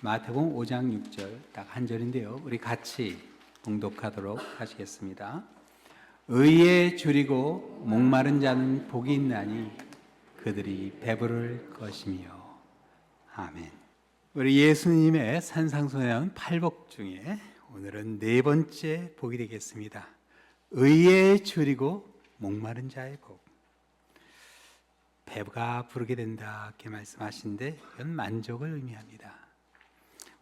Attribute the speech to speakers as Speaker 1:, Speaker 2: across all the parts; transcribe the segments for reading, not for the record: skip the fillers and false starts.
Speaker 1: 마태복음 5장 6절 딱 한 절인데요. 우리 같이 봉독하도록 하시겠습니다. 의에 줄이고 목마른 자는 복이 있나니 그들이 배부를 것이며. 아멘. 우리 예수님의 산상수훈 8복 중에 오늘은 네 번째 복이 되겠습니다. 의에 줄이고 목마른 자의 복. 배가 부르게 된다 이렇게 말씀하시는데 이건 만족을 의미합니다.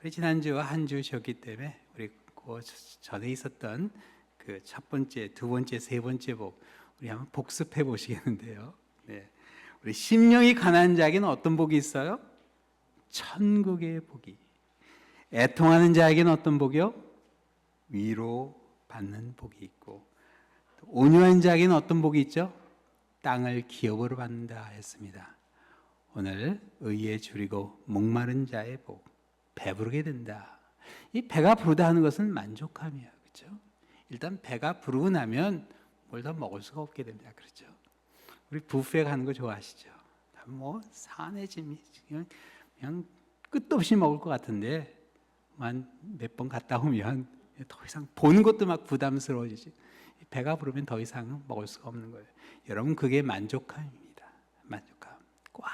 Speaker 1: 우리 지난주 한 주 쉬었기 때문에 우리 그 전에 있었던 그 첫 번째, 두 번째, 세 번째 복 우리 한번 복습해 보시겠는데요. 네. 우리 심령이 가난한 자에게는 어떤 복이 있어요? 천국의 복이. 애통하는 자에게는 어떤 복이요? 위로 받는 복이 있고, 온유한 자에게는 어떤 복이 있죠? 땅을 기업으로 받는다 했습니다. 오늘 의에 줄이고 목마른 자의 복, 배부르게 된다. 이 배가 부르다 하는 것은 만족함이에요. 그렇죠? 일단 배가 부르고 나면 뭘 더 먹을 수가 없게 됩니다. 그렇죠? 우리 뷔페 가는 거 좋아하시죠? 뭐 산해짐이 그냥 끝도 없이 먹을 것 같은데 몇 번 갔다 오면 더 이상 보는 것도 막 부담스러워지지. 배가 부르면 더 이상 먹을 수가 없는 거예요. 여러분, 그게 만족감입니다. 만족감. 꽉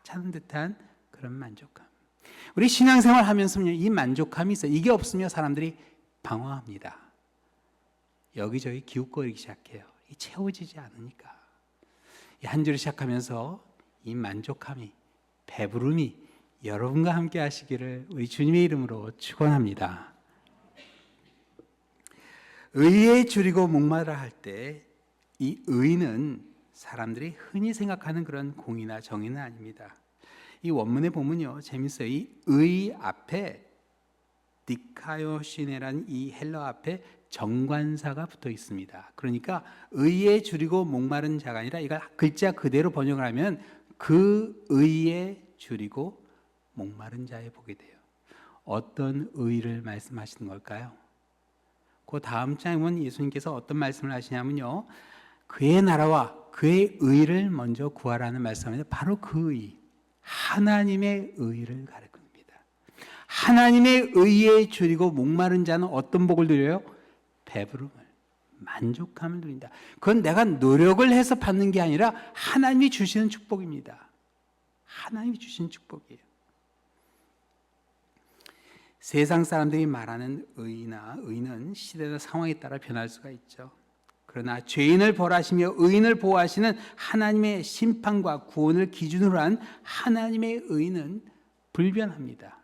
Speaker 1: 차는 듯한 그런 만족감. 우리 신앙생활 하면서요, 이 만족감이 있어요. 이게 없으면 사람들이 방황합니다. 여기저기 기웃거리기 시작해요. 이 채워지지 않으니까. 이 한 주를 시작하면서 이 만족함이, 배부름이 여러분과 함께 하시기를 우리 주님의 이름으로 축원합니다. 의에 줄이고 목마르다 할 때 이 의는 사람들이 흔히 생각하는 그런 공의나 정의는 아닙니다. 이 원문에 보면요, 재밌어요. 이 의 앞에 디카요시네라는 이 헬러 앞에 정관사가 붙어 있습니다. 그러니까 의에 줄이고 목마른 자가 아니라 이걸 글자 그대로 번역을 하면 그 의에 줄이고 목마른 자에 보게 돼요. 어떤 의를 말씀하시는 걸까요? 그 다음 장에 보면 예수님께서 어떤 말씀을 하시냐면요, 그의 나라와 그의 의를 먼저 구하라는 말씀인데, 바로 그 의, 하나님의 의를 가리킵니다. 하나님의 의에 줄이고 목마른 자는 어떤 복을 누려요? 배부름을, 만족함을 누린다. 그건 내가 노력을 해서 받는 게 아니라 하나님이 주시는 축복입니다. 하나님이 주시는 축복이에요. 세상 사람들이 말하는 의는 시대나 상황에 따라 변할 수가 있죠. 그러나 죄인을 벌하시며 의인을 보호하시는 하나님의 심판과 구원을 기준으로 한 하나님의 의는 불변합니다.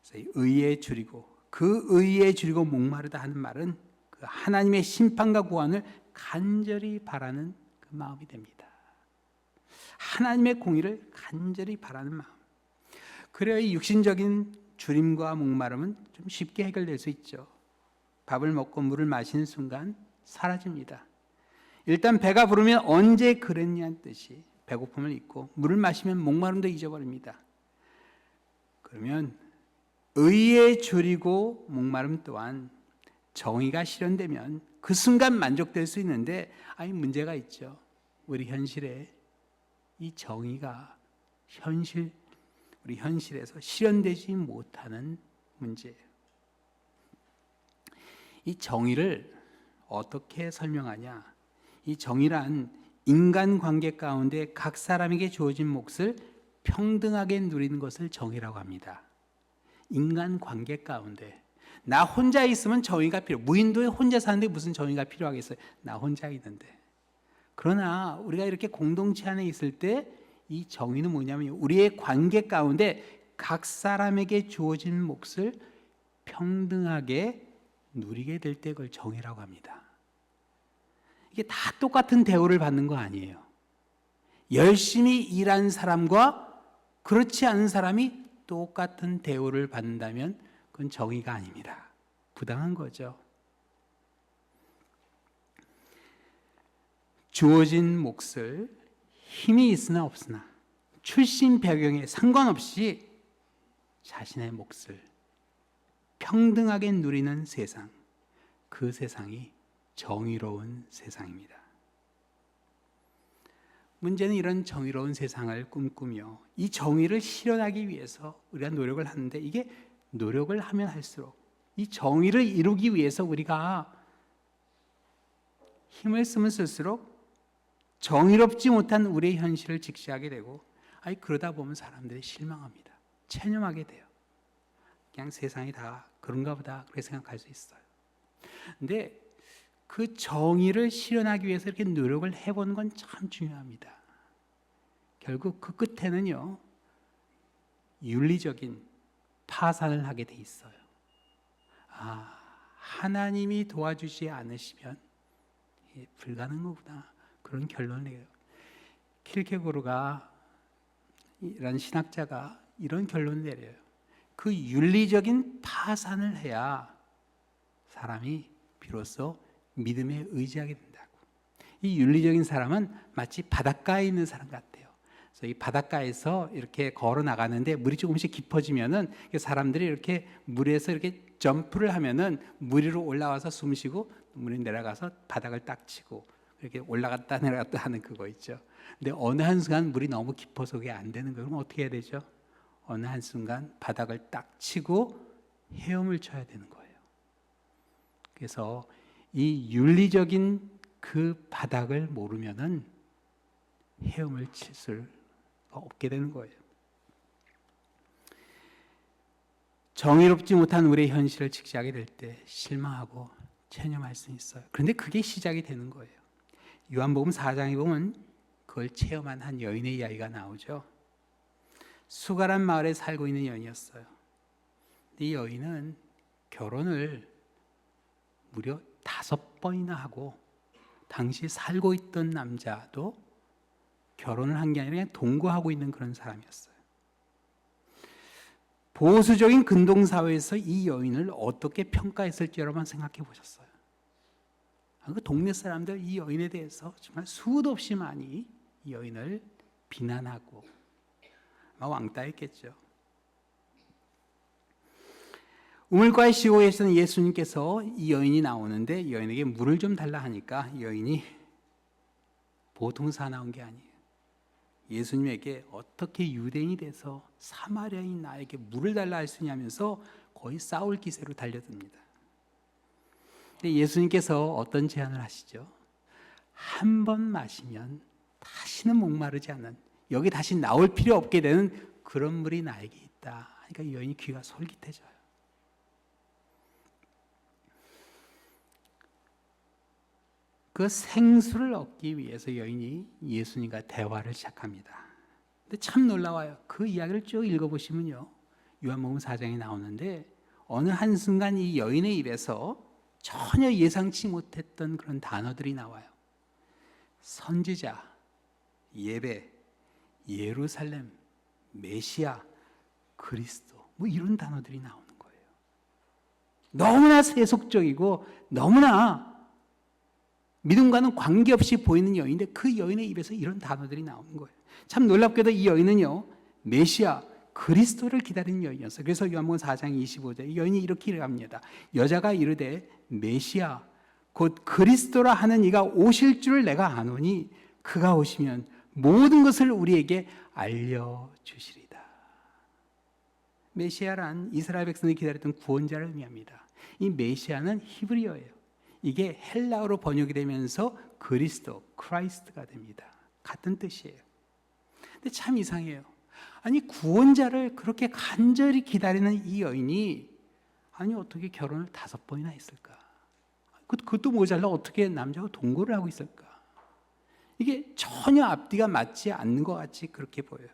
Speaker 1: 그래서 의에 줄이고, 그 의에 줄이고 목마르다 하는 말은 그 하나님의 심판과 구원을 간절히 바라는 그 마음이 됩니다. 하나님의 공의를 간절히 바라는 마음. 그래야 이 육신적인 줄임과 목마름은 좀 쉽게 해결될 수 있죠. 밥을 먹고 물을 마시는 순간 사라집니다. 일단 배가 부르면 언제 그랬냐는 뜻이 배고픔을 잊고, 물을 마시면 목마름도 잊어버립니다. 그러면 의에 줄이고 목마름 또한 정의가 실현되면 그 순간 만족될 수 있는데, 문제가 있죠. 우리 현실에 이 정의가 우리 현실에서 실현되지 못하는 문제예요. 이 정의를 어떻게 설명하냐? 이 정의란 인간관계 가운데 각 사람에게 주어진 몫을 평등하게 누리는 것을 정의라고 합니다. 인간관계 가운데 나 혼자 있으면 정의가 무인도에 혼자 사는데 무슨 정의가 필요하겠어요? 나 혼자 있는데. 그러나 우리가 이렇게 공동체 안에 있을 때 이 정의는 뭐냐면, 우리의 관계 가운데 각 사람에게 주어진 몫을 평등하게 누리게 될 때 그걸 정의라고 합니다. 이게 다 똑같은 대우를 받는 거 아니에요. 열심히 일한 사람과 그렇지 않은 사람이 똑같은 대우를 받는다면 그건 정의가 아닙니다. 부당한 거죠. 주어진 몫을 힘이 있으나 없으나 출신 배경에 상관없이 자신의 몫을 평등하게 누리는 세상, 그 세상이 정의로운 세상입니다. 문제는 이런 정의로운 세상을 꿈꾸며 이 정의를 실현하기 위해서 우리가 노력을 하는데, 이게 노력을 하면 할수록 이 정의를 이루기 위해서 우리가 힘을 쓰면 쓸수록 정의롭지 못한 우리의 현실을 직시하게 되고, 그러다 보면 사람들이 실망합니다. 체념하게 돼요. 그냥 세상이 다 그런가 보다 그렇게 생각할 수 있어요. 근데 그 정의를 실현하기 위해서 이렇게 노력을 해보는 건 참 중요합니다. 결국 그 끝에는요, 윤리적인 파산을 하게 돼 있어요. 하나님이 도와주지 않으시면 불가능하구나, 그런 결론을 내요. 킬케고르가, 이런 신학자가 이런 결론을 내려요. 그 윤리적인 파산을 해야 사람이 비로소 믿음에 의지하게 된다고. 이 윤리적인 사람은 마치 바닷가에 있는 사람 같아요. 그래서 이 바닷가에서 이렇게 걸어 나가는데 물이 조금씩 깊어지면은 사람들이 이렇게 물에서 이렇게 점프를 하면은 물 위로 올라와서 숨 쉬고 물에 내려가서 바닥을 딱 치고 이렇게 올라갔다 내려갔다 하는 그거 있죠. 근데 어느 한순간 물이 너무 깊어서 그게 안 되는 거예요. 그럼 어떻게 해야 되죠? 어느 한순간 바닥을 딱 치고 헤엄을 쳐야 되는 거예요. 그래서 이 윤리적인 그 바닥을 모르면은 헤엄을 칠 수가 없게 되는 거예요. 정의롭지 못한 우리의 현실을 직시하게 될 때 실망하고 체념할 수 있어요. 그런데 그게 시작이 되는 거예요. 요한복음 4장에 보면 그걸 체험한 한 여인의 이야기가 나오죠. 수가란 마을에 살고 있는 여인이었어요. 이 여인은 결혼을 무려 5번이나 하고, 당시 살고 있던 남자도 결혼을 한 게 아니라 그냥 동거하고 있는 그런 사람이었어요. 보수적인 근동사회에서 이 여인을 어떻게 평가했을지 여러분 생각해 보셨어요? 그 동네 사람들 이 여인에 대해서 정말 수도 없이 많이 이 여인을 비난하고 왕따했겠죠. 우물가에 쉬고 계시던 예수님께서 이 여인이 나오는데 이 여인에게 물을 좀 달라 하니까 이 여인이 보통 사나운 게 아니에요. 예수님에게 어떻게 유대인이 돼서 사마리아인 나에게 물을 달라 할 수 있냐면서 거의 싸울 기세로 달려듭니다. 근데 예수님께서 어떤 제안을 하시죠? 한 번 마시면 다시는 목마르지 않는, 여기 다시 나올 필요 없게 되는 그런 물이 나에게 있다. 그러니까 이 여인이 귀가 솔깃해져요. 그 생수를 얻기 위해서 여인이 예수님과 대화를 시작합니다. 근데 참 놀라워요. 그 이야기를 쭉 읽어보시면요, 요한복음 4장에 나오는데 어느 한순간 이 여인의 입에서 전혀 예상치 못했던 그런 단어들이 나와요. 선지자, 예배, 예루살렘, 메시아, 그리스도, 이런 단어들이 나오는 거예요. 너무나 세속적이고 너무나 믿음과는 관계없이 보이는 여인인데 그 여인의 입에서 이런 단어들이 나오는 거예요. 참 놀랍게도 이 여인은요, 메시아, 그리스도를 기다리는 여인이었어요. 그래서 요한복음 4장 25절 이 여인이 이렇게 일합니다. 여자가 이르되 메시아 곧 그리스도라 하는 이가 오실 줄을 내가 아노니 그가 오시면 모든 것을 우리에게 알려주시리다. 메시아란 이스라엘 백성이 기다렸던 구원자를 의미합니다. 이 메시아는 히브리어예요. 이게 헬라어로 번역이 되면서 그리스도, 크라이스트가 됩니다. 같은 뜻이에요. 근데 참 이상해요. 아니 구원자를 그렇게 간절히 기다리는 이 여인이 어떻게 결혼을 5번이나 했을까? 그것도 모자라 어떻게 남자하고 동거를 하고 있을까? 이게 전혀 앞뒤가 맞지 않는 것 같이 그렇게 보여요.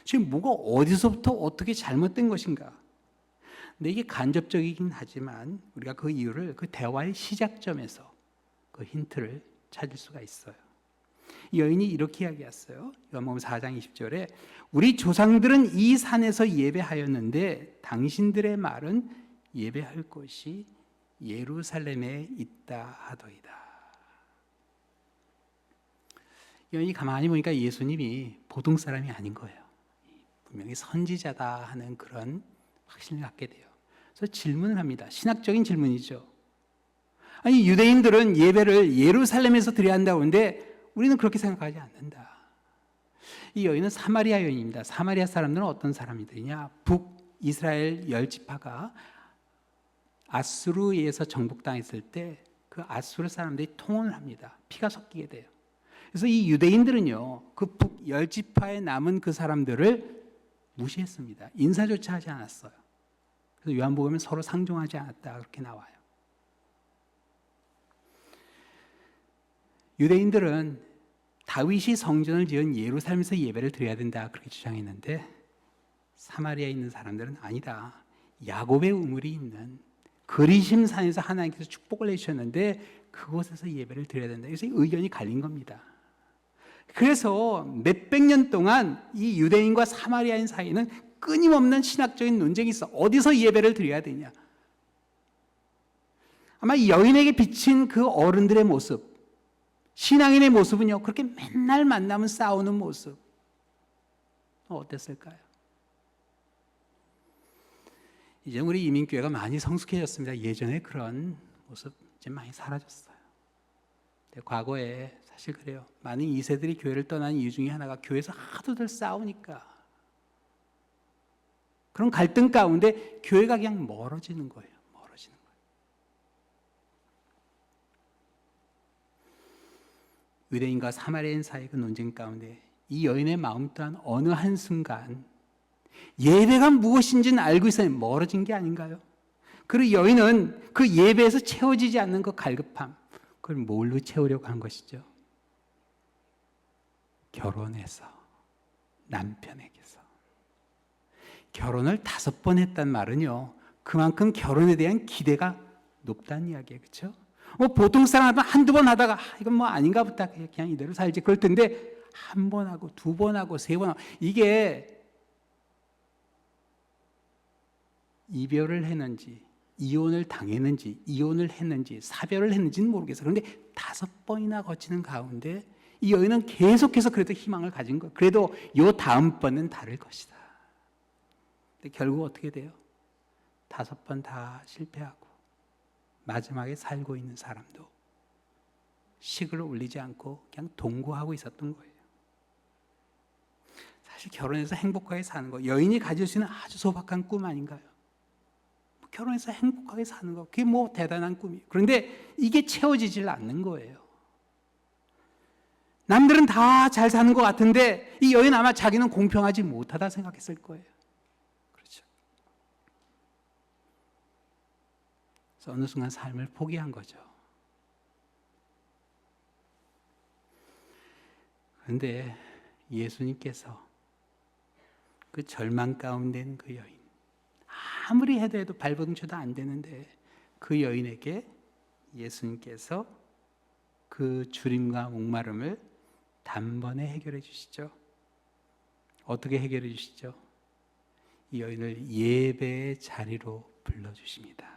Speaker 1: 지금 뭐가 어디서부터 어떻게 잘못된 것인가? 근데 이게 간접적이긴 하지만 우리가 그 이유를 그 대화의 시작점에서 그 힌트를 찾을 수가 있어요. 이 여인이 이렇게 이야기했어요. 요한복음 4장 20절에 우리 조상들은 이 산에서 예배하였는데 당신들의 말은 예배할 곳이 예루살렘에 있다 하더이다. 이 여인이 가만히 보니까 예수님이 보통 사람이 아닌 거예요. 분명히 선지자다 하는 그런 확신을 갖게 돼요. 그래서 질문을 합니다. 신학적인 질문이죠. 아니 유대인들은 예배를 예루살렘에서 드려야 한다고 하는데 우리는 그렇게 생각하지 않는다. 이 여인은 사마리아 여인입니다. 사마리아 사람들은 어떤 사람들이냐? 북이스라엘 10지파가 아수르에서 정복당했을 때 그 아수르 사람들이 통혼을 합니다. 피가 섞이게 돼요. 그래서 이 유대인들은요, 그 북 10지파에 남은 그 사람들을 무시했습니다. 인사조차 하지 않았어요. 그래서 요한복음은 서로 상종하지 않았다 그렇게 나와요. 유대인들은 다윗이 성전을 지은 예루살렘에서 예배를 드려야 된다 그렇게 주장했는데, 사마리아에 있는 사람들은 아니다. 야곱의 우물이 있는 그리심 산에서 하나님께서 축복을 내주셨는데 그곳에서 예배를 드려야 된다. 그래서 의견이 갈린 겁니다. 그래서 몇백 년 동안 이 유대인과 사마리아인 사이에는 끊임없는 신학적인 논쟁이 있어. 어디서 예배를 드려야 되냐. 아마 여인에게 비친 그 어른들의 모습, 신앙인의 모습은요, 그렇게 맨날 만나면 싸우는 모습 어땠을까요? 이제 우리 이민교회가 많이 성숙해졌습니다. 예전에 그런 모습 이제 많이 사라졌어요. 과거에 사실 그래요. 많은 2세들이 교회를 떠난 이유 중에 하나가 교회에서 하도들 싸우니까, 그런 갈등 가운데 교회가 그냥 멀어지는 거예요. 멀어지는 거예요. 유대인과 사마리아인 사이의 그 논쟁 가운데 이 여인의 마음 또한 어느 한순간 예배가 무엇인지는 알고 있어야 멀어진 게 아닌가요? 그리고 여인은 그 예배에서 채워지지 않는 그 갈급함, 그걸 뭘로 채우려고 한 것이죠? 결혼해서, 남편에게서. 결혼을 5번 했단 말은요, 그만큼 결혼에 대한 기대가 높다는 이야기예요. 그렇죠? 보통 사람은 한두 번 하다가 이건 뭐 아닌가 보다 그냥 이대로 살지 그럴 텐데, 한 번 하고 2번 하고 3번 하고, 이게 이별을 했는지 이혼을 당했는지 이혼을 했는지 사별을 했는지는 모르겠어요. 그런데 5번이나 거치는 가운데 이 여인은 계속해서 그래도 희망을 가진 거예요. 그래도 요 다음번은 다를 것이다. 근데 결국 어떻게 돼요? 5번 다 실패하고 마지막에 살고 있는 사람도 식을 올리지 않고 그냥 동거하고 있었던 거예요. 사실 결혼해서 행복하게 사는 거, 여인이 가질 수 있는 아주 소박한 꿈 아닌가요? 결혼해서 행복하게 사는 거, 그게 뭐 대단한 꿈이에요. 그런데 이게 채워지질 않는 거예요. 남들은 다 잘 사는 것 같은데 이 여인 아마 자기는 공평하지 못하다 생각했을 거예요. 그렇죠. 그래서 어느 순간 삶을 포기한 거죠. 그런데 예수님께서 그 절망 가운데 있는 그 여인, 아무리 해도 발버둥쳐도 안 되는데 그 여인에게 예수님께서 그 주림과 목마름을 단번에 해결해 주시죠. 어떻게 해결해 주시죠? 이 여인을 예배의 자리로 불러주십니다.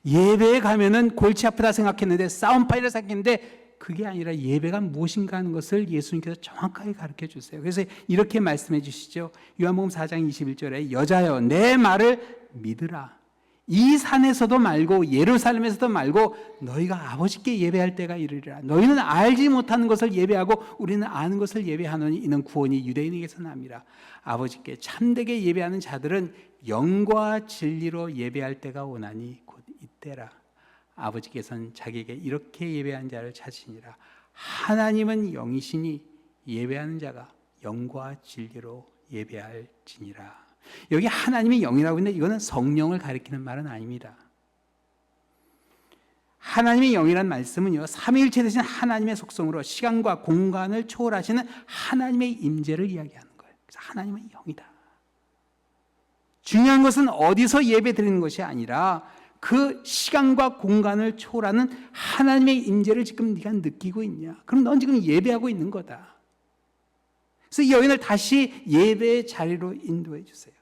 Speaker 1: 예배에 가면은 골치 아프다 생각했는데, 싸움판이라 생각했는데, 그게 아니라 예배가 무엇인가 하는 것을 예수님께서 정확하게 가르쳐 주세요. 그래서 이렇게 말씀해 주시죠. 요한복음 4장 21절에 여자여 내 말을 믿으라. 이 산에서도 말고 예루살렘에서도 말고 너희가 아버지께 예배할 때가 이르리라. 너희는 알지 못하는 것을 예배하고 우리는 아는 것을 예배하노니 이는 구원이 유대인에게서 납니다. 아버지께 참되게 예배하는 자들은 영과 진리로 예배할 때가 오나니 곧 이때라. 아버지께서는 자기에게 이렇게 예배한 자를 찾으시니라. 하나님은 영이시니 예배하는 자가 영과 진리로 예배할지니라. 여기 하나님이 영이라고 했는데 이거는 성령을 가리키는 말은 아닙니다. 하나님의 영이라는 말씀은요, 삼위일체 되신 하나님의 속성으로 시간과 공간을 초월하시는 하나님의 임재를 이야기하는 거예요. 그래서 하나님은 영이다. 중요한 것은 어디서 예배 드리는 것이 아니라 그 시간과 공간을 초월하는 하나님의 임재를 지금 네가 느끼고 있냐? 그럼 넌 지금 예배하고 있는 거다. 그래서 이 여인을 다시 예배의 자리로 인도해 주세요.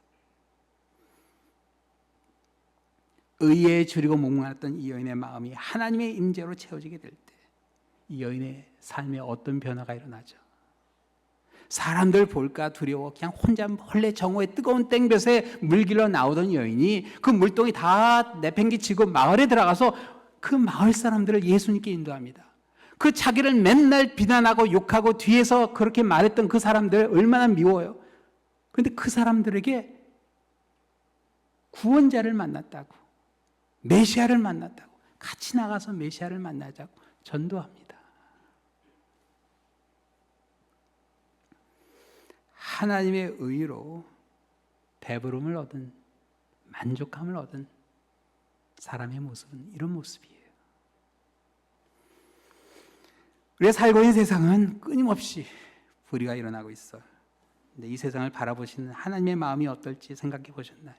Speaker 1: 의에 줄이고 목마랐던 이 여인의 마음이 하나님의 임재로 채워지게 될 때 이 여인의 삶에 어떤 변화가 일어나죠? 사람들 볼까 두려워 그냥 혼자 몰래 정오에 뜨거운 땡볕에 물길로 나오던 여인이 그 물동이 다 내팽개치고 마을에 들어가서 그 마을 사람들을 예수님께 인도합니다. 그 자기를 맨날 비난하고 욕하고 뒤에서 그렇게 말했던 그 사람들 얼마나 미워요. 그런데 그 사람들에게 구원자를 만났다고, 메시아를 만났다고, 같이 나가서 메시아를 만나자고 전도합니다. 하나님의 의로 배부름을 얻은, 만족함을 얻은 사람의 모습은 이런 모습이에요. 우리가 살고 있는 세상은 끊임없이 불의가 일어나고 있어요. 근데 이 세상을 바라보시는 하나님의 마음이 어떨지 생각해 보셨나요?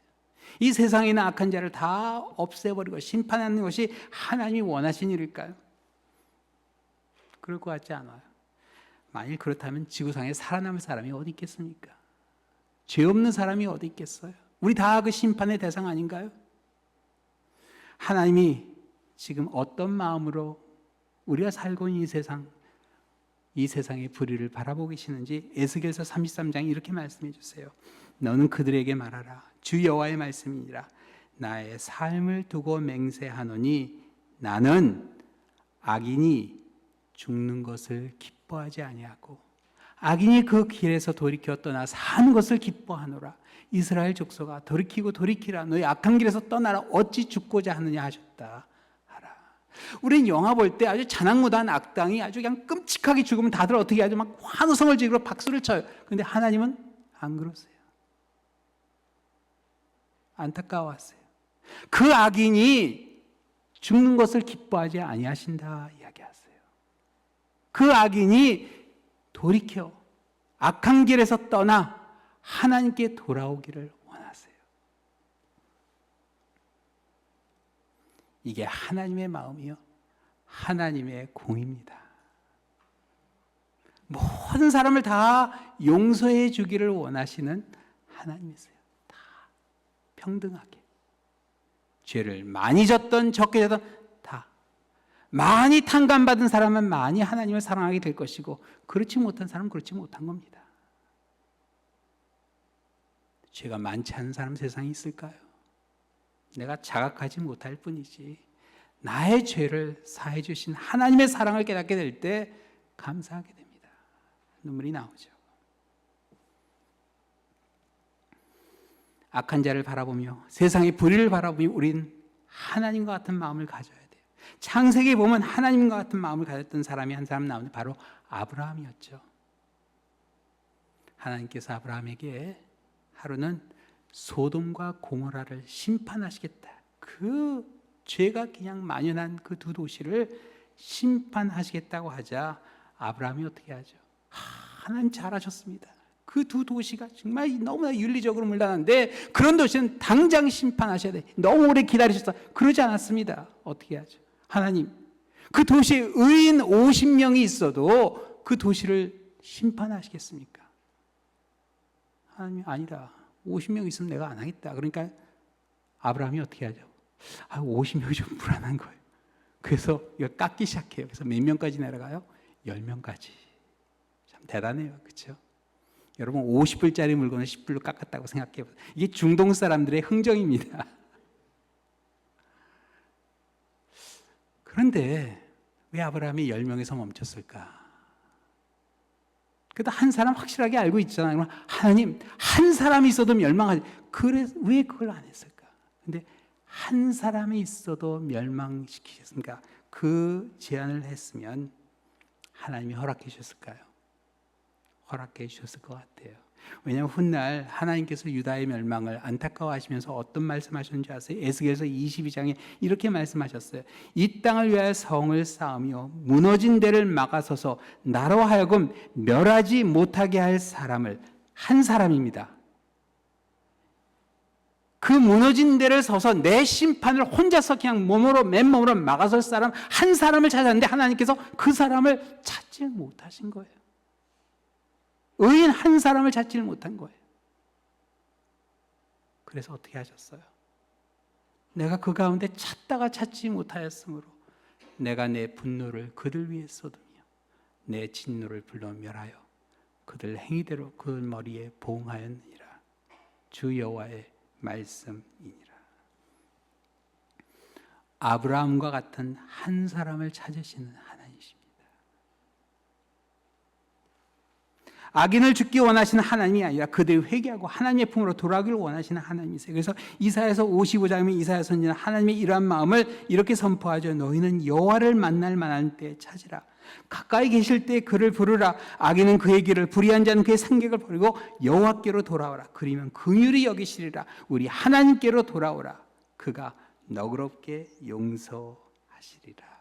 Speaker 1: 이 세상에 있는 악한 자를 다 없애버리고 심판하는 것이 하나님이 원하신 일일까요? 그럴 것 같지 않아요. 만일 그렇다면 지구상에 살아남을 사람이 어디 있겠습니까? 죄 없는 사람이 어디 있겠어요? 우리 다 그 심판의 대상 아닌가요? 하나님이 지금 어떤 마음으로 우리가 살고 있는 이 세상의 불의를 바라보고 계시는지 에스겔서 33장에 이렇게 말씀해 주세요. 너는 그들에게 말하라. 주 여호와의 말씀이니라. 나의 삶을 두고 맹세하노니 나는 악인이 죽는 것을 기뻐하지 아니하고 악인이 그 길에서 돌이켜 떠나 사는 것을 기뻐하노라. 이스라엘 족속아 돌이키고 돌이키라. 너희 악한 길에서 떠나라. 어찌 죽고자 하느냐 하셨다 하라. 우리는 영화 볼 때 아주 자나무다한 악당이 아주 그냥 끔찍하게 죽으면 다들 어떻게 하죠? 막 환호성을 지르고 박수를 쳐요. 그런데 하나님은 안 그러세요. 안타까워하세요. 그 악인이 죽는 것을 기뻐하지 아니하신다 이야기하세요. 그 악인이 돌이켜 악한 길에서 떠나 하나님께 돌아오기를 원하세요. 이게 하나님의 마음이요, 하나님의 공입니다. 모든 사람을 다 용서해 주기를 원하시는 하나님이세요. 다 평등하게. 죄를 많이 졌던 적게 졌던 다 많이 탕감받은 사람은 많이 하나님을 사랑하게 될 것이고 그렇지 못한 사람은 그렇지 못한 겁니다. 죄가 많지 않은 사람 세상에 있을까요? 내가 자각하지 못할 뿐이지 나의 죄를 사해 주신 하나님의 사랑을 깨닫게 될 때 감사하게 됩니다. 눈물이 나오죠. 악한 자를 바라보며 세상의 불의를 바라보며 우린 하나님과 같은 마음을 가져야 돼요. 창세기에 보면 하나님과 같은 마음을 가졌던 사람이 한 사람 나오는데 바로 아브라함이었죠. 하나님께서 아브라함에게 하루는 소돔과 고모라를 심판하시겠다. 그 죄가 그냥 만연한 그 두 도시를 심판하시겠다고 하자 아브라함이 어떻게 하죠? 하나님 잘하셨습니다. 그 두 도시가 정말 너무나 윤리적으로 물러나는데 그런 도시는 당장 심판하셔야 돼. 너무 오래 기다리셨어. 그러지 않았습니다. 어떻게 하죠? 하나님, 그 도시에 의인 50명이 있어도 그 도시를 심판하시겠습니까? 하나님이 아니다. 50명 있으면 내가 안 하겠다. 그러니까 아브라함이 어떻게 하죠? 50명이 좀 불안한 거예요. 그래서 이거 깎기 시작해요. 그래서 몇 명까지 내려가요? 10명까지. 참 대단해요. 그렇죠? 여러분 50불짜리 물건을 10불로 깎았다고 생각해 보세요. 이게 중동 사람들의 흥정입니다. 그런데 왜 아브라함이 10명에서 멈췄을까? 그래도 한 사람 확실하게 알고 있잖아요. 하나님, 한 사람이 있어도 멸망하지. 그래, 왜 그걸 안 했을까? 근데 한 사람이 있어도 멸망시키셨습니까? 그 제안을 했으면 하나님이 허락해 주셨을까요? 허락해 주셨을 것 같아요. 왜냐하면 훗날 하나님께서 유다의 멸망을 안타까워하시면서 어떤 말씀하셨는지 아세요? 에스겔서 22장에 이렇게 말씀하셨어요. 이 땅을 위하여 성을 쌓으며 무너진 데를 막아서서 나로 하여금 멸하지 못하게 할 사람을, 한 사람입니다. 그 무너진 데를 서서 내 심판을 혼자서 그냥 맨몸으로 막아설 사람 한 사람을 찾았는데 하나님께서 그 사람을 찾지 못하신 거예요. 의인 한 사람을 찾지를 못한 거예요. 그래서 어떻게 하셨어요? 내가 그 가운데 찾다가 찾지 못하였으므로 내가 내 분노를 그들 위에 쏟으며 내 진노를 불러 멸하여 그들 행위대로 그 머리에 보응하였느니라. 주 여호와의 말씀이니라. 아브라함과 같은 한 사람을 찾으시는 하나님이십니다. 악인을 죽기 원하시는 하나님이 아니라 그들이 회개하고 하나님의 품으로 돌아오기를 원하시는 하나님이세요. 그래서 이사야서 55장에 이사야 선지자는 하나님의 이러한 마음을 이렇게 선포하죠. 너희는 여호와를 만날 만한 때 찾으라. 가까이 계실 때 그를 부르라. 악인은 그의 길을, 불의한 자는 그의 생각을 버리고 여호와께로 돌아오라. 그리면 긍휼히 여기시리라. 우리 하나님께로 돌아오라. 그가 너그럽게 용서하시리라.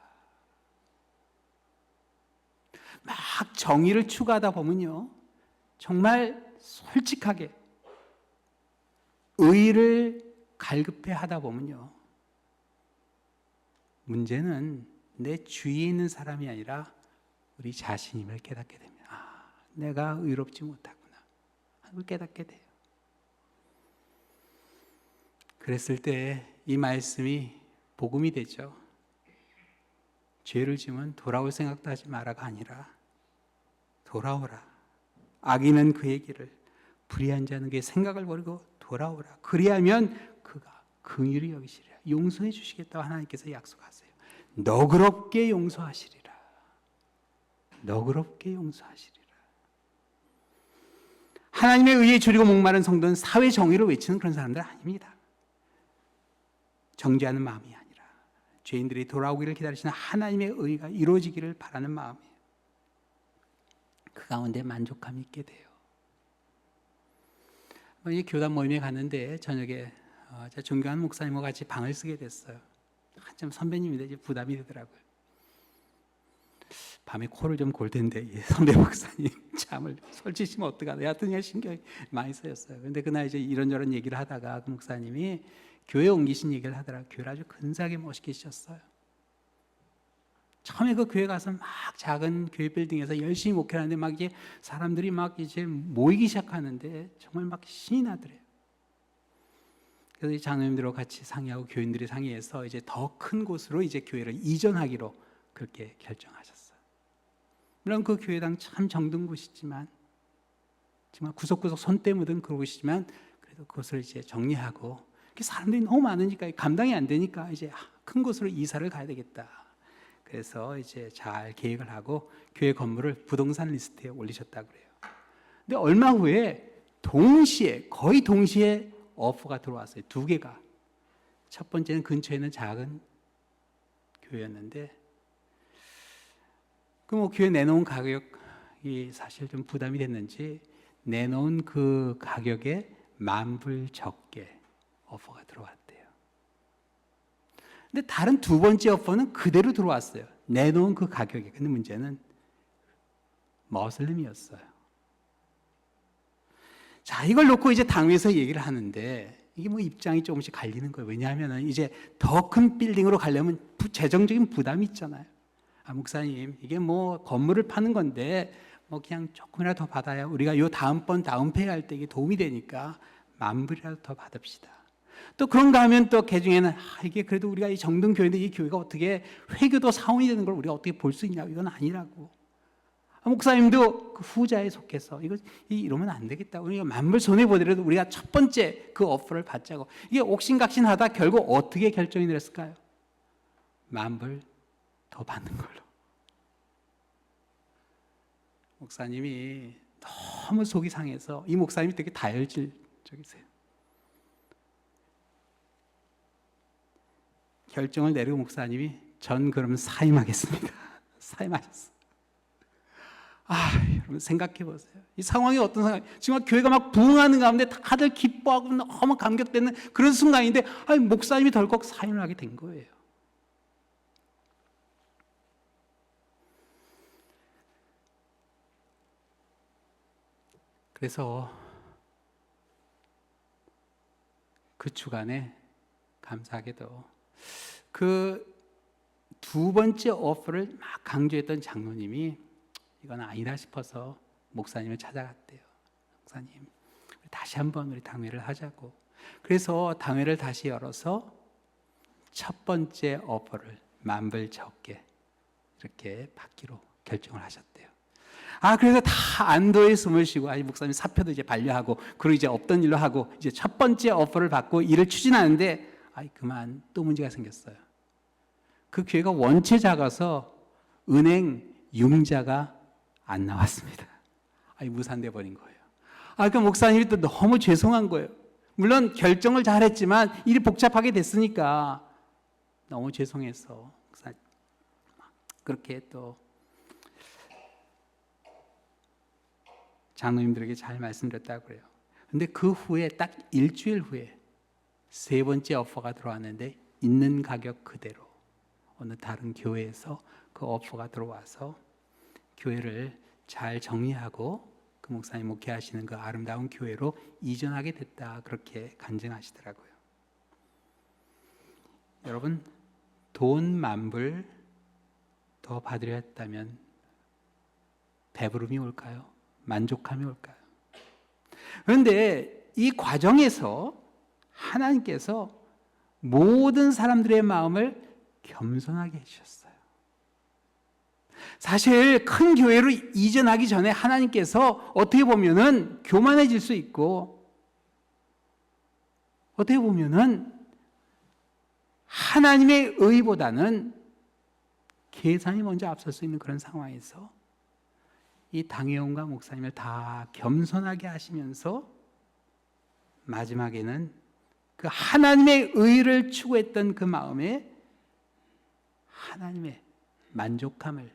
Speaker 1: 막 정의를 추구하다 보면요, 정말 솔직하게 의를 갈급해 하다 보면요, 문제는 내 주위에 있는 사람이 아니라 우리 자신임을 깨닫게 됩니다. 아, 내가 의롭지 못하구나. 그걸 깨닫게 돼요. 그랬을 때 이 말씀이 복음이 되죠. 죄를 지으면 돌아올 생각도 하지 마라가 아니라 돌아오라. 악인은 그의 길을, 불의한 자는 그의 생각을 버리고 돌아오라. 그리하면 그가 긍휼히 여기시리라. 용서해 주시겠다고 하나님께서 약속하세요. 너그럽게 용서하시리라. 너그럽게 용서하시리라. 하나님의 의에 줄이고 목마른 성도는 사회 정의를 외치는 그런 사람들 아닙니다. 정죄하는 마음이 아니라 죄인들이 돌아오기를 기다리시는 하나님의 의가 이루어지기를 바라는 마음이에요. 그 가운데 만족감이 있게 돼요. 이 교단 모임에 갔는데 저녁에 제가 존경하는 목사님과 같이 방을 쓰게 됐어요. 한참 선배님인데 이제 부담이 되더라고요. 밤에 코를 좀 골 텐데 선배 목사님 잠을 설치시면 어떡하나. 하여튼 신경이 많이 쓰였어요. 그런데 그날 이제 이런저런 얘기를 하다가 그 목사님이 교회 옮기신 얘기를 하더라고요. 교회를 아주 근사하게 멋있게 지셨어요. 처음에 그 교회 가서 막 작은 교회 빌딩에서 열심히 목회를 하는데 막 이제 사람들이 막 이제 모이기 시작하는데 정말 막 신이 나더래요. 그래서 이 장로님들하고 같이 상의하고 교인들이 상의해서 이제 더 큰 곳으로 이제 교회를 이전하기로 그렇게 결정하셨어요. 물론 그 교회당 참 정든 곳이지만 정말 구석구석 손때 묻은 그 곳이지만 그래도 그것을 이제 정리하고 사람들이 너무 많으니까 감당이 안 되니까 이제 큰 곳으로 이사를 가야 되겠다. 그래서 이제 잘 계획을 하고 교회 건물을 부동산 리스트에 올리셨다고 그래요. 근데 얼마 후에 거의 동시에 오퍼가 들어왔어요. 두 개가. 첫 번째는 근처에 있는 작은 교회였는데 그 뭐 교회 내놓은 가격이 사실 좀 부담이 됐는지 내놓은 그 가격에 10,000불 적게 오퍼가 들어왔대요. 근데 다른 두 번째 오퍼는 그대로 들어왔어요. 내놓은 그 가격에. 근데 문제는 머슬림이었어요. 자, 이걸 놓고 이제 당회에서 얘기를 하는데 이게 뭐 입장이 조금씩 갈리는 거예요. 왜냐하면 이제 더 큰 빌딩으로 가려면 재정적인 부담이 있잖아요. 아, 목사님, 이게 뭐 건물을 파는 건데 뭐 그냥 조금이라도 더 받아야 우리가 요 다음번 다운페이 할 때 이게 도움이 되니까 10,000불이라도 더 받읍시다. 또 그런가 하면 또 개중에는 이게 그래도 우리가 이 정든 교회인데 이 교회가 어떻게 회교도 사원이 되는 걸 우리가 어떻게 볼 수 있냐고. 이건 아니라고. 목사님도 그 후자에 속해서 이러면 안 되겠다. 우리가 10,000불 손해 보더라도 우리가 첫 번째 그 오퍼를 받자고. 이게 옥신각신하다 결국 어떻게 결정이 내렸을까요? 10,000불 더 받는 걸로. 목사님이 너무 속이 상해서 이 목사님이 되게 다혈질적이세요. 결정을 내리고 목사님이 전 그러면 사임하겠습니다. 사임하셨어요. 아, 여러분 생각해 보세요. 이 상황이 어떤 상황? 지금 교회가 막 부흥하는 가운데 다들 기뻐하고 너무 감격되는 그런 순간인데 목사님이 덜컥 사임을 하게 된 거예요. 그래서 그 주간에 감사하게도 그 두 번째 오퍼를 막 강조했던 장로님이 이건 아니다 싶어서 목사님을 찾아갔대요. 목사님, 다시 한번 우리 당회를 하자고. 그래서 당회를 다시 열어서 첫 번째 오퍼를 10,000불 적게 이렇게 받기로 결정을 하셨대요. 아, 그래서 다 안도의 숨을 쉬고, 목사님 사표도 이제 반려하고, 그리고 이제 없던 일로 하고, 이제 첫 번째 오퍼를 받고 일을 추진하는데, 그만 또 문제가 생겼어요. 그 교회가 원체 작아서 은행 융자가 안 나왔습니다. 아니, 무산돼 버린 거예요. 그 목사님이 또 너무 죄송한 거예요. 물론 결정을 잘했지만 일이 복잡하게 됐으니까 너무 죄송해서 목사님 그렇게 또 장로님들에게 잘 말씀드렸다고 그래요. 근데 그 후에 딱 일주일 후에 세 번째 오퍼가 들어왔는데 있는 가격 그대로 어느 다른 교회에서 그 오퍼가 들어와서 교회를 잘 정리하고 그 목사님 목회하시는 그 아름다운 교회로 이전하게 됐다, 그렇게 간증하시더라고요. 여러분, 돈 만불 더 받으려 했다면 배부름이 올까요? 만족함이 올까요? 그런데 이 과정에서 하나님께서 모든 사람들의 마음을 겸손하게 해주셨어요. 사실 큰 교회로 이전하기 전에 하나님께서 어떻게 보면은 교만해질 수 있고, 어떻게 보면은 하나님의 의보다는 계산이 먼저 앞설 수 있는 그런 상황에서 이 당회원과 목사님을 다 겸손하게 하시면서 마지막에는 그 하나님의 의를 추구했던 그 마음에 하나님의 만족함을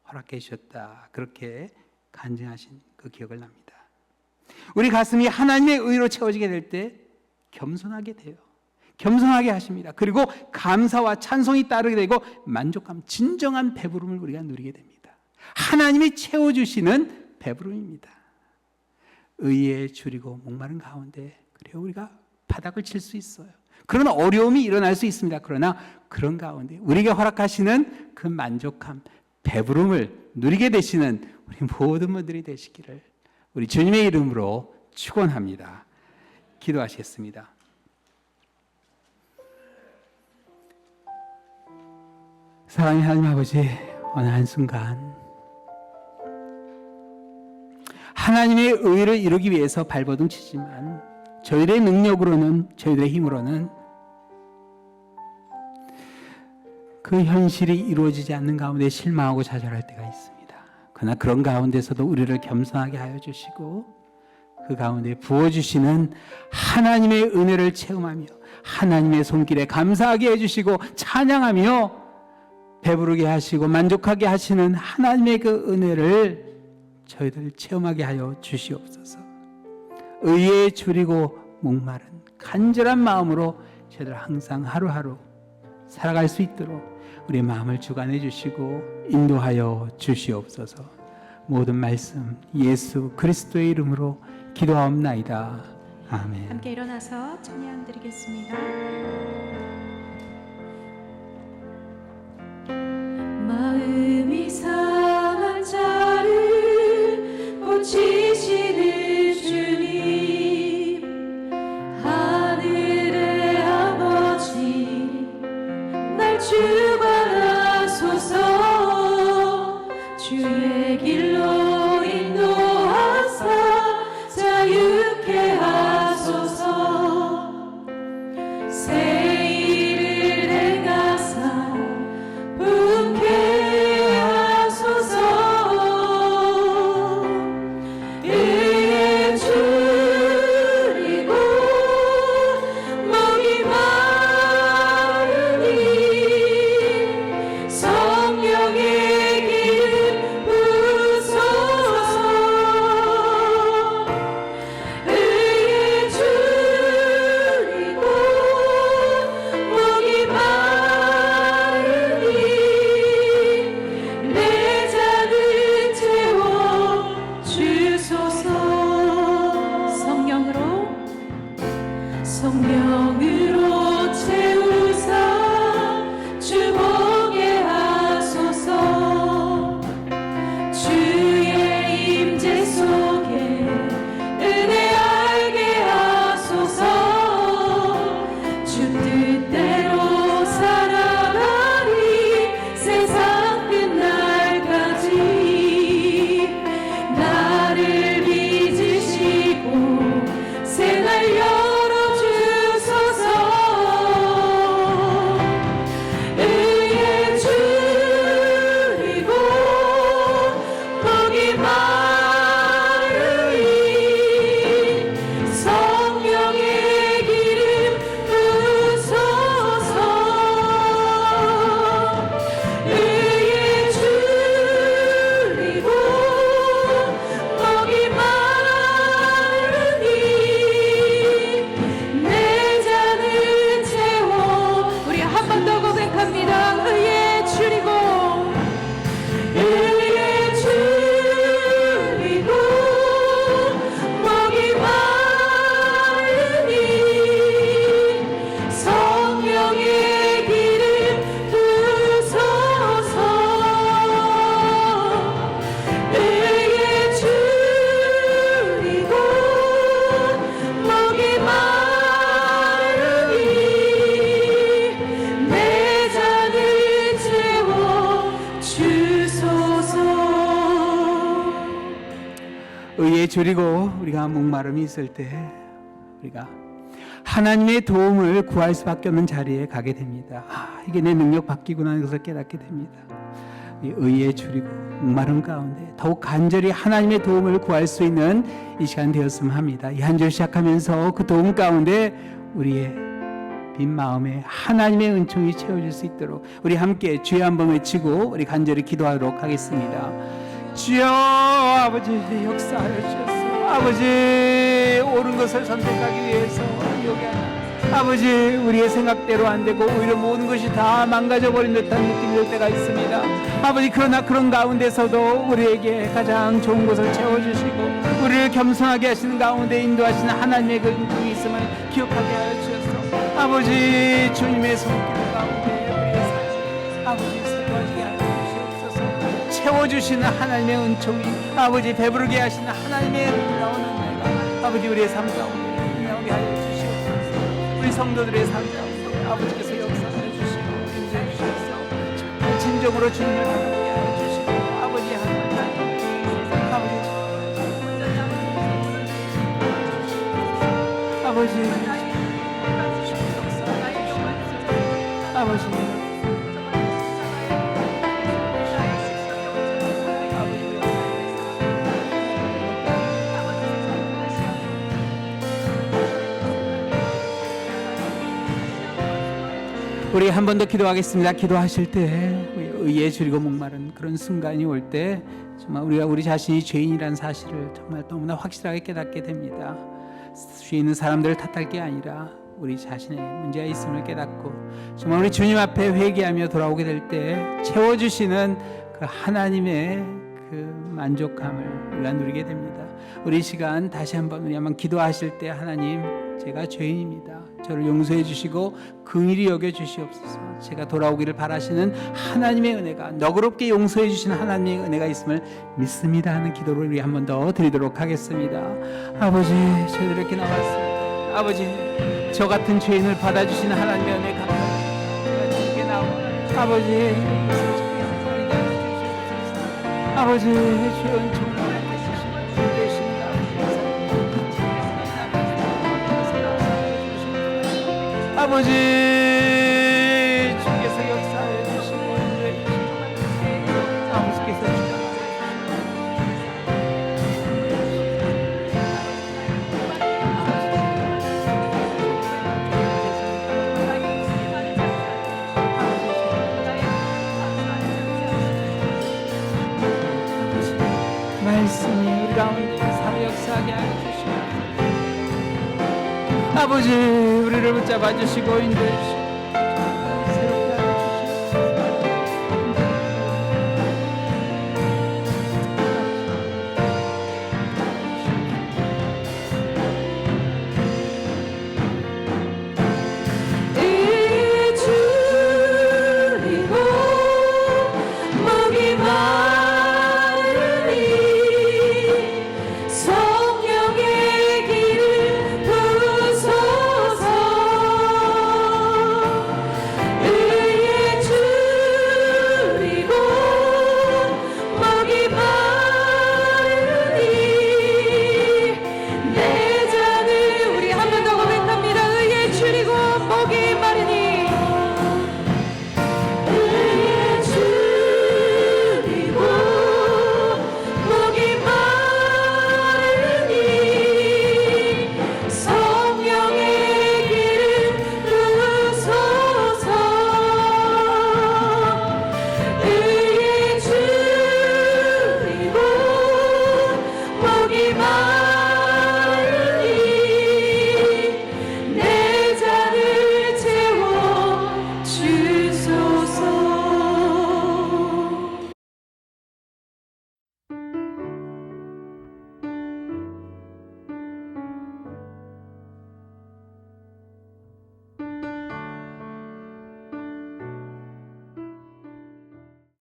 Speaker 1: 허락해 주셨다, 그렇게 간증하신 그 기억을 납니다. 우리 가슴이 하나님의 의로 채워지게 될 때 겸손하게 돼요. 겸손하게 하십니다. 그리고 감사와 찬송이 따르게 되고 만족감, 진정한 배부름을 우리가 누리게 됩니다. 하나님이 채워주시는 배부름입니다. 의에 줄이고 목마른 가운데 그래요, 우리가 바닥을 칠 수 있어요. 그런 어려움이 일어날 수 있습니다. 그러나 그런 가운데 우리에게 허락하시는 그 만족함, 배부름을 누리게 되시는 우리 모든 분들이 되시기를 우리 주님의 이름으로 축원합니다. 기도하시겠습니다. 사랑의 하나님 아버지, 어느 한순간 하나님의 의를 이루기 위해서 발버둥 치지만 저희들의 능력으로는, 저희들의 힘으로는 그 현실이 이루어지지 않는 가운데 실망하고 좌절할 때가 있습니다. 그러나 그런 가운데서도 우리를 겸손하게 하여 주시고 그 가운데 부어주시는 하나님의 은혜를 체험하며 하나님의 손길에 감사하게 해주시고 찬양하며 배부르게 하시고 만족하게 하시는 하나님의 그 은혜를 저희들 체험하게 하여 주시옵소서. 의에 줄이고 목마른 간절한 마음으로 저희들 항상 하루하루 살아갈 수 있도록 우리의 마음을 주관해 주시고 인도하여 주시옵소서. 모든 말씀 예수 그리스도의 이름으로 기도하옵나이다. 아멘.
Speaker 2: 함께 일어나서 찬양 드리겠습니다. 마음이 상한 자를 고치시는 주님, 하늘의 아버지 날 주관하소서. 주의 길로 인도하사 자유케 하소서. 새
Speaker 1: 의에 줄이고 우리가 목마름이 있을 때 우리가 하나님의 도움을 구할 수밖에 없는 자리에 가게 됩니다. 이게 내 능력 바뀌구나 하는 것을 깨닫게 됩니다. 이 의에 줄이고 목마름 가운데 더욱 간절히 하나님의 도움을 구할 수 있는 이 시간 되었으면 합니다. 이 한 주 시작하면서 그 도움 가운데 우리의 빈 마음에 하나님의 은총이 채워질 수 있도록 우리 함께 주여 한번 외치고 우리 간절히 기도하도록 하겠습니다. 주여 아버지 역사하여 주셨소. 아버지 옳은 것을 선택하기 위해서 여기 아버지 우리의 생각대로 안 되고 오히려 모든 것이 다 망가져버린 듯한 느낌이 들 때가 있습니다. 아버지 그러나 그런 가운데서도 우리에게 가장 좋은 것을 채워주시고 우리를 겸손하게 하시는 가운데 인도하시는 하나님의 그 은총이 있음을 기억하게 하여 주셨소. 아버지 주님의 손길 가운데 우리의 삶 아버지 새로워지게 하여 주시옵소서. 채워주시는 하나님의 은총이 아버지 배부르게 하시는 하나님의 놀라운 은혜가 아버지 우리의 삶 가운데 임하게 하여 주시옵소서. 우리 성도들의 삶 가운데 아버지께서 역사하여 주시고 인도해 주셔서 진정으로 주님을 바라보게 하여 주시고 아버지 하나님 아버지 아버지 우리 한 번 더 기도하겠습니다. 기도하실 때 의에 줄이고 목마른 그런 순간이 올 때 정말 우리가 우리 자신이 죄인이라는 사실을 정말 너무나 확실하게 깨닫게 됩니다. 주위에 있는 사람들을 탓할 게 아니라 우리 자신의 문제가 있음을 깨닫고 정말 우리 주님 앞에 회개하며 돌아오게 될 때 채워주시는 그 하나님의 그 만족함을 우리가 누리게 됩니다. 우리 시간 다시 한번 우리 한번 기도하실 때 하나님 제가 죄인입니다. 저를 용서해 주시고 긍휼히 여겨 주시옵소서. 제가 돌아오기를 바라시는 하나님의 은혜가 너그럽게 용서해 주시는 하나님의 은혜가 있음을 믿습니다 하는 기도를 우리 한 번 더 드리도록 하겠습니다. 아버지 저희들 이렇게 나왔습니다. 아버지 저 같은 죄인을 받아주시는 하나님의 은혜 감사합니다. 제가 주께 나와 아버지 아버지 주의 은총을 아버지 주께서 역사해 주시고 인도해 주시고 아버지께서 말씀이 우리 가운데 살아 역사하게 하여 주시고 아버지 우리를 붙잡아 주시고 인도해 주시고